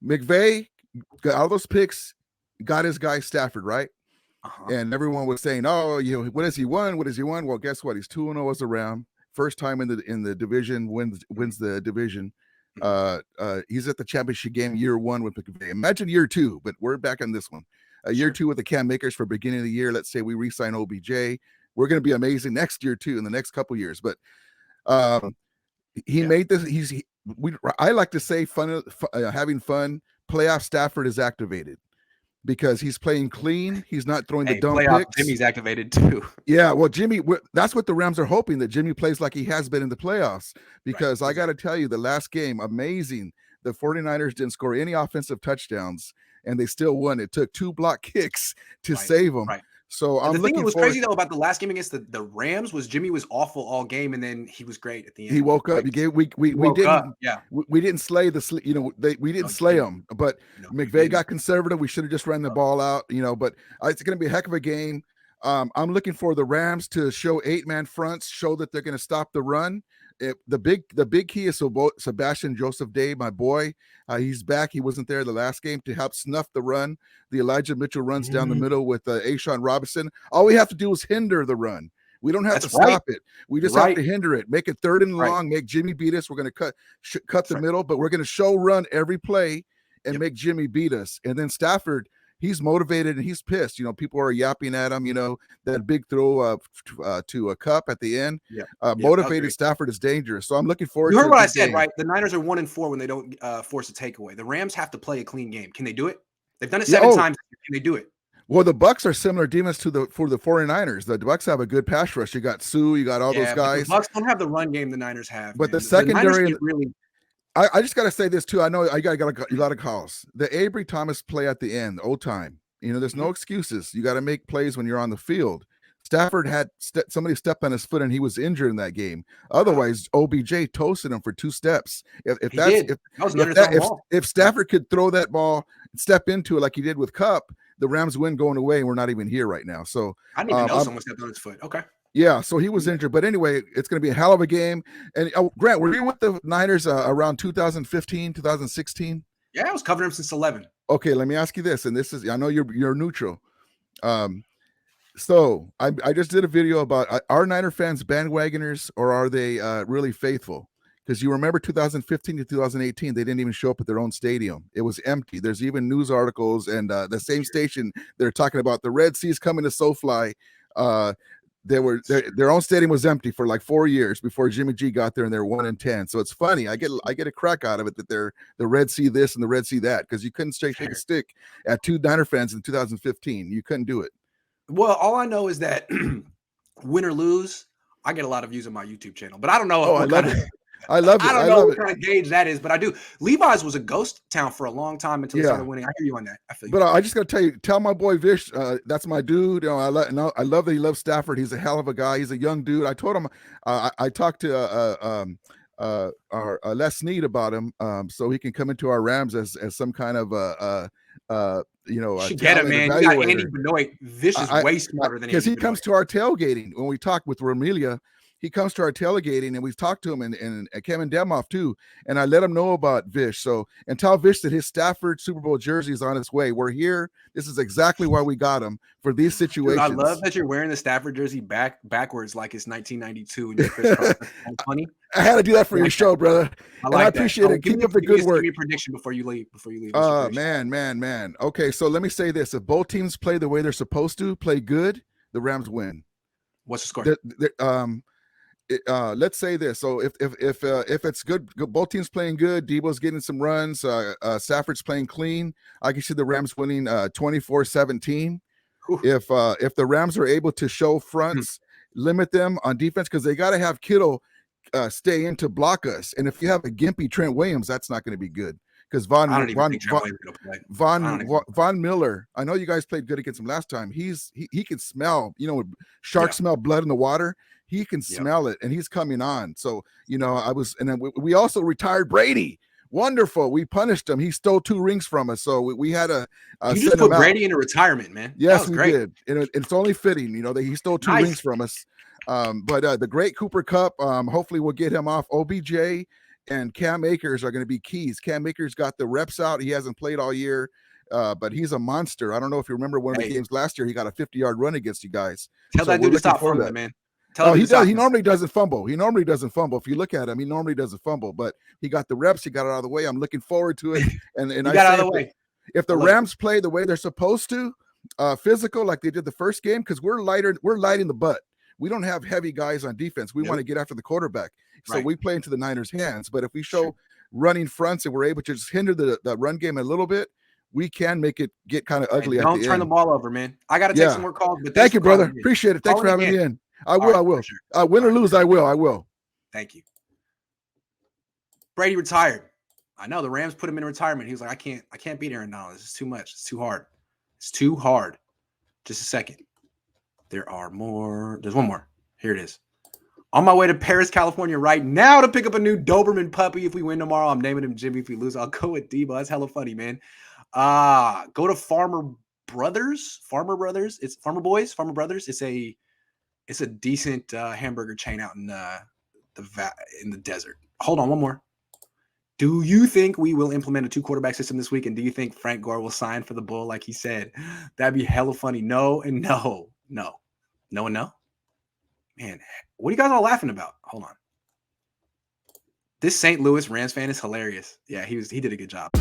McVay got all those picks, got his guy Stafford, right? And everyone was saying, "Oh, what has he won? What has he won?" Well, guess what? He's 2-0 as a Ram. First time in the division, wins the division. He's at the championship game year 1 with McVay. Imagine year 2, but we're back on this one. Year 2 with the Cam Makers for beginning of the year. Let's say we re-sign OBJ. We're going to be amazing next year too, in the next couple years. But he made this. I like to say having fun. Playoff Stafford is activated because he's playing clean. He's not throwing the dumb picks. Jimmy's activated too. Yeah, well, Jimmy, that's what the Rams are hoping, that Jimmy plays like he has been in the playoffs. Because I got to tell you, the last game, amazing. The 49ers didn't score any offensive touchdowns, and they still won. It took 2 block kicks to save them. Right. So the thing that was crazy though about the last game against the Rams was Jimmy was awful all game, and then he was great at the end. He woke up. We didn't slay we didn't slay him, but McVay got conservative. We should have just ran the ball out, But it's going to be a heck of a game. I'm looking for the Rams to show 8-man fronts, show that they're going to stop the run. The big key is Sebastian Joseph Day, my boy. He's back. He wasn't there the last game to help snuff the run. The Elijah Mitchell runs down the middle with Ashawn Robinson. All we have to do is hinder the run. We don't have to stop it. We just have to hinder it. Make it 3rd and long. Make Jimmy beat us. We're going to cut the middle, but we're going to show run every play and make Jimmy beat us. And then Stafford, he's motivated and he's pissed. People are yapping at him. That big throw to a cup at the end. Motivated Stafford is dangerous. So I'm looking forward. You heard what I said, right? The Niners are 1-4 when they don't force a takeaway. The Rams have to play a clean game. Can they do it? They've done it 7 times. Can they do it? Well, the Bucs are similar demons for the 49ers. The Bucs have a good pass rush. You got Sue. You got all those guys. The Bucs don't have the run game the Niners have. But the secondary really. I just got to say this too. I know I got a lot of calls. The Avery Thomas play at the end, old time. There's no excuses. You got to make plays when you're on the field. Stafford had somebody step on his foot and he was injured in that game. Otherwise, OBJ toasted him for 2 steps. If Stafford could throw that ball, step into it like he did with Kupp, the Rams win going away, and we're not even here right now. So I didn't even know someone stepped on his foot. Okay. Yeah, so he was injured. But anyway, it's going to be a hell of a game. And Grant, were you with the Niners around 2015, 2016? Yeah, I was covering them since 11. Okay, let me ask you this, and this is, I know you're neutral. So I just did a video about, are Niner fans bandwagoners or are they really faithful? Because you remember 2015 to 2018, they didn't even show up at their own stadium. It was empty. There's even news articles, and the same station, they're talking about the Red Sea's coming to SoFly. Their own stadium was empty for like 4 years before Jimmy G got there, and they're 1-10. So it's funny. I get a crack out of it that they're the Red Sea this and the Red Sea that, because you couldn't take a stick at 2 Niner fans in 2015. You couldn't do it. Well, all I know is that win or lose, I get a lot of views on my YouTube channel, but I don't know. I love it. I love it. I don't know what kind of gauge that is, but I do. Levi's was a ghost town for a long time until they started winning. I hear you on that. I feel you. But I just got to tell my boy Vish, that's my dude. I love that he loves Stafford. He's a hell of a guy. He's a young dude. I told him, I talked to our Les Snead about him, so he can come into our Rams as some kind of should get him, man. You got Andy Benoit. Vish is way smarter than because he comes to our tailgating when we talk with Ramilia. He comes to our tailgating, and we've talked to him and Kevin Demoff too. And I let him know about Vish. So, and tell Vish that his Stafford Super Bowl jersey is on its way. We're here. This is exactly why we got him, for these situations. Dude, I love that you're wearing the Stafford jersey backwards like it's 1992 and you're Chris Carson. That's funny. I had to do that for your show, brother. I appreciate it. Keep up the good work. Give me a prediction before you leave. Man. Okay, so let me say this: if both teams play the way they're supposed to, play good, the Rams win. What's the score? Let's say this. So if it's good, both teams playing good, Debo's getting some runs, Stafford's playing clean, I can see the Rams winning 24-17. If the Rams are able to show fronts, limit them on defense, because they got to have Kittle stay in to block us. And if you have a gimpy Trent Williams, that's not going to be good. Because Von Miller, I know you guys played good against him last time. He can smell, sharks smell blood in the water. He can smell it, and he's coming on. So, and then we also retired Brady. Wonderful. We punished him. He stole 2 rings from us. So we had to you just put Brady into retirement, man. Yes, we did. And it's only fitting, that he stole 2 rings from us. But the great Cooper Kupp, hopefully we'll get him off. OBJ and Cam Akers are going to be keys. Cam Akers got the reps out. He hasn't played all year, but he's a monster. I don't know if you remember one of the games last year. He got a 50-yard run against you guys. Tell that dude to stop fumbling, man. Oh, he does. He normally doesn't fumble. If you look at him, he normally doesn't fumble. But he got the reps. He got it out of the way. I'm looking forward to it. And I got out of the way. If the Rams play the way they're supposed to, physical like they did the first game, because we're light in the butt. We don't have heavy guys on defense. We want to get after the quarterback. So we play into the Niners' hands. But if we show running fronts and we're able to just hinder the run game a little bit, we can make it get kind of ugly at the end. Don't turn the ball over, man. I got to take some more calls. But thank you, brother. Appreciate it. Thanks for having me in. I will. Sure. Win or lose, I will. Thank you. Brady retired. I know the Rams put him in retirement. He was like, I can't beat Aaron Donald. This is too much. It's too hard. It's too hard. Just a second. There's one more. Here it is. On my way to Paris, California right now to pick up a new Doberman puppy. If we win tomorrow, I'm naming him Jimmy. If we lose, I'll go with Debo. That's hella funny, man. Go to Farmer Brothers. It's Farmer Brothers. It's a decent hamburger chain out in the desert. Hold on, one more. Do you think we will implement a 2-quarterback system this week? And do you think Frank Gore will sign for the Bull like he said? That'd be hella funny. No and no. No and no. Man, what are you guys all laughing about? Hold on. This St. Louis Rams fan is hilarious. Yeah, he did a good job.